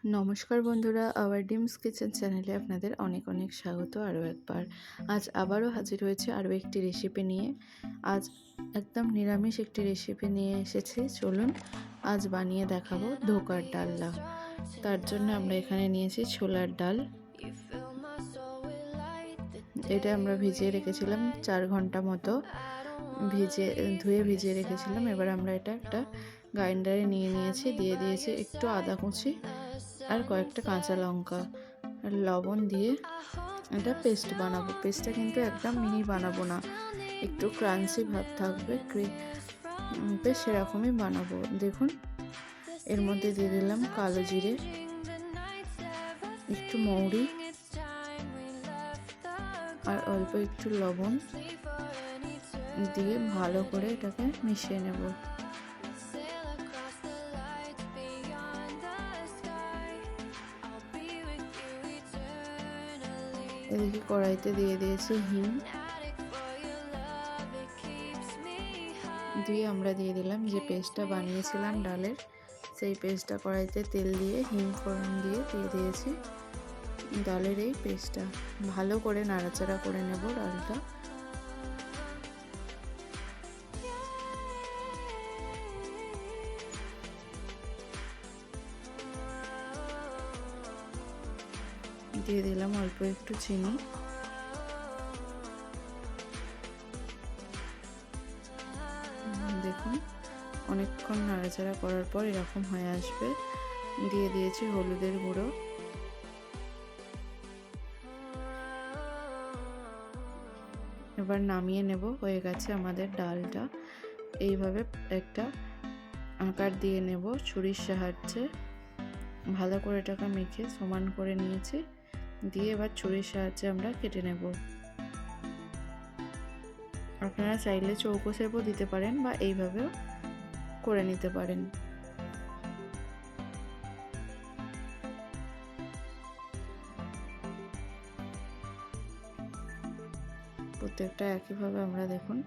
নমস্কার বন্ধুরা, hour ডিমস kitchen চ্যানেলে আপনাদের অনেক অনেক স্বাগত। আরও একবার আজ আবারও হাজির হয়েছে আরও একটি রেসিপি নিয়ে। আজ একদম নিরামিষ একটি রেসিপি নিয়ে এসেছি। চলুন আজ বানিয়ে দেখাবো ধোকার ডালনা। তার জন্য আমরা এখানে নিয়েছি ছোলার ডাল। এটা আমরা ভিজিয়ে রেখেছিলাম 4 ঘন্টা মতো, ধুয়ে ভিজিয়ে রেখেছিলাম। এবার আমরা এটা একটা গ্রাইন্ডারে নিয়ে নিয়েছি, দিয়ে দিয়েছি একটু আদা কুচি আর কয়েকটা কাঁচা লঙ্কা আর লবণ দিয়ে এটা পেস্ট বানাবো। পেস্টটা কিন্তু একদম মিহি বানাবো না, একটু ক্রাঞ্চি ভাব থাকবে, পেস্ট সেরকমই বানাবো। দেখুন, এর মধ্যে দিয়ে দিলাম কালো জিরে, একটু মৌরি আর অল্প একটু লবণ দিয়ে ভালো করে এটাকে মিশিয়ে নেব। এদিকে কড়াইতে দিয়ে দিয়েছি হিং, দিয়ে আমরা দিয়ে দিলাম যে পেস্টটা বানিয়েছিলাম ডালের, সেই পেস্টটা কড়াইতে তেল দিয়ে হিং ফোড়ন দিয়ে দিয়েছি ডালের এই পেস্টটা। ভালো করে নাড়াচাড়া করে নেব ডালটা। দিয়ে দিলাম অল্প একটু চিনি, দেখুন অনেকক্ষণ নাড়াচাড়া করার পর এরকম হয়ে আসবে। দিয়ে দিয়েছি হলুদের গুঁড়ো, এবার নামিয়ে নেব। হয়ে গেছে আমাদের ডালটা। এইভাবে একটা আকার দিয়ে নেব ছুরির সাহায্যে, ভালো করে এটাকে মেখে সমান করে নিয়েছি। দিয়ে এবার ছুরির সাহায্যে আমরা কেটে নেব। আপনারা চাইলে চৌকো শেপও দিতে পারেন বা এইভাবেও করে নিতে পারেন। প্রত্যেকটা একইভাবে আমরা দেখুন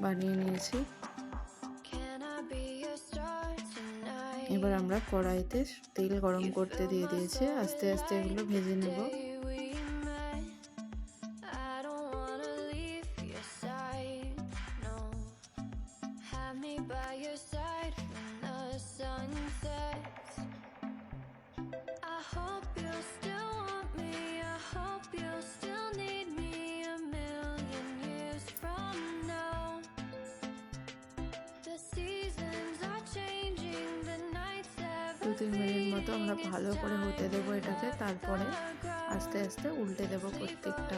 বানিয়ে নিয়েছি। এবার আমরা কড়াইতে তেল গরম করতে দিয়ে দিয়েছি, আস্তে আস্তে এগুলো ভেজে নেব। দু 3 মিনিট মতো আমরা ভালো করে হতে দেবো এটাকে, তারপরে আস্তে আস্তে উল্টে দেব প্রত্যেকটা।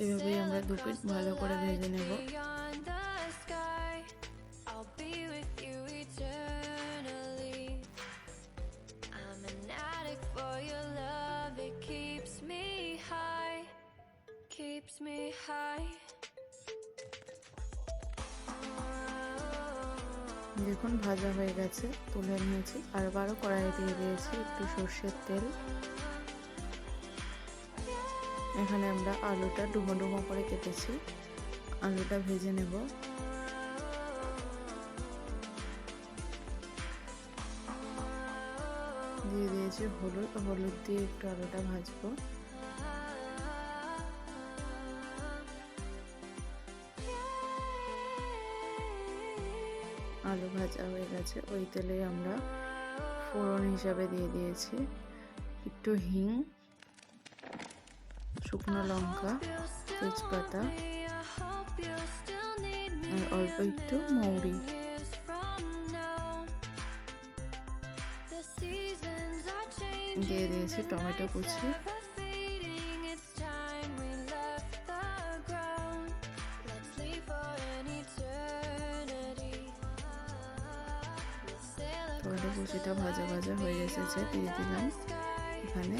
এভাবেই আমরা 2 পিঠ ভালো করে ভেজে নেব। দেখুন ভাজা হয়ে গেছে, তুলে নিয়েছি। আবারও কড়াইয়ে দিয়ে দিয়েছি একটু সর্ষের তেল। এখানে আমরা আলুটা ডুমো ডুমো করে কেটেছি, আলুটা ভেজে নেব। দিয়ে দিয়েছি হলুদ, হলুদ দিয়ে একটু আলুটা ভাজবো। আলু ভাজা হয়ে গেছে, ওই তেলে আমরা ফোড়ন হিসাবে দিয়ে দিয়েছি একটু হিং, শুকনো লঙ্কা, তেজপাতা আর অল্প একটু মৌরি। দিয়ে দিয়েছি টমেটো কুচি। টমেটো কুচিটা ভাজা ভাজা হয়ে এসেছে, দিয়ে দিলাম এখানে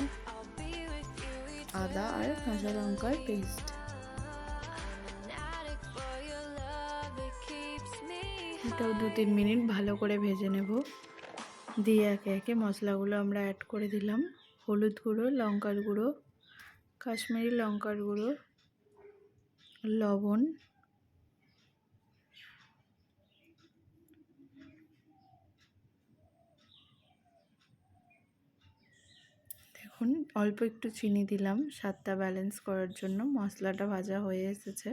আদা আর কাঁচা লঙ্কার পেস্ট। এটাও 2-3 মিনিট ভালো করে ভেজে নেব। দিয়ে একে একে মশলাগুলো আমরা অ্যাড করে দিলাম। হলুদ গুঁড়ো, লঙ্কার গুঁড়ো, কাশ্মীরি লঙ্কার গুঁড়ো, লবণ, এখন অল্প একটু চিনি দিলাম স্বাদটা ব্যালেন্স করার জন্য। মশলাটা ভাজা হয়ে এসেছে,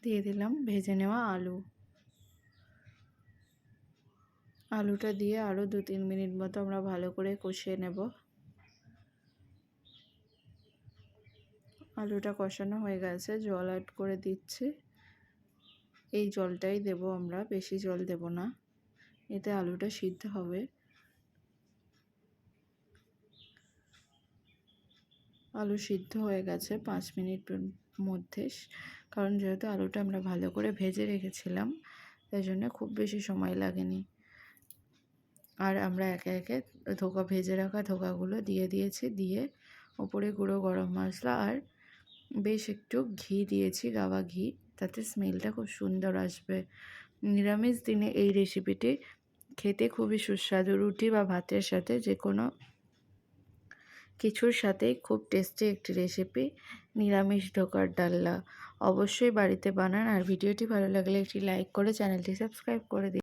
দিয়ে দিলাম ভেজে নেওয়া আলু। আলুটা দিয়ে আরও 2-3 মিনিট মতো আমরা ভালো করে কষিয়ে নেব। আলুটা কষানো হয়ে গেছে, জল অ্যাড করে দিচ্ছি। এই জলটাই দেব আমরা, বেশি জল দেব না, এতে আলুটা সিদ্ধ হবে। আলু সিদ্ধ হয়ে গেছে 5 মিনিটের মধ্যে, কারণ যেহেতু আলুটা আমরা ভালো করে ভেজে রেখেছিলাম তাই জন্য খুব বেশি সময় লাগেনি। আর আমরা একে একে ভেজে রাখা ধোকাগুলো দিয়ে দিয়েছি, দিয়ে ওপরে গুঁড়ো গরম মশলা আর বেশ একটু ঘি দিয়েছি, গাওয়া ঘি, তাতে স্মেলটা খুব সুন্দর আসবে। নিরামিষ দিনে এই রেসিপিটি খেতে খুবই সুস্বাদু, রুটি বা ভাতের সাথে যে কোনো কিছুর সাথেই খুব টেস্টি একটি রেসিপি নিরামিষ ধোকার ডালনা। অবশ্যই বাড়িতে বানান। আর ভিডিওটি ভালো লাগলে একটি লাইক করে চ্যানেলটি সাবস্ক্রাইব করে দিন।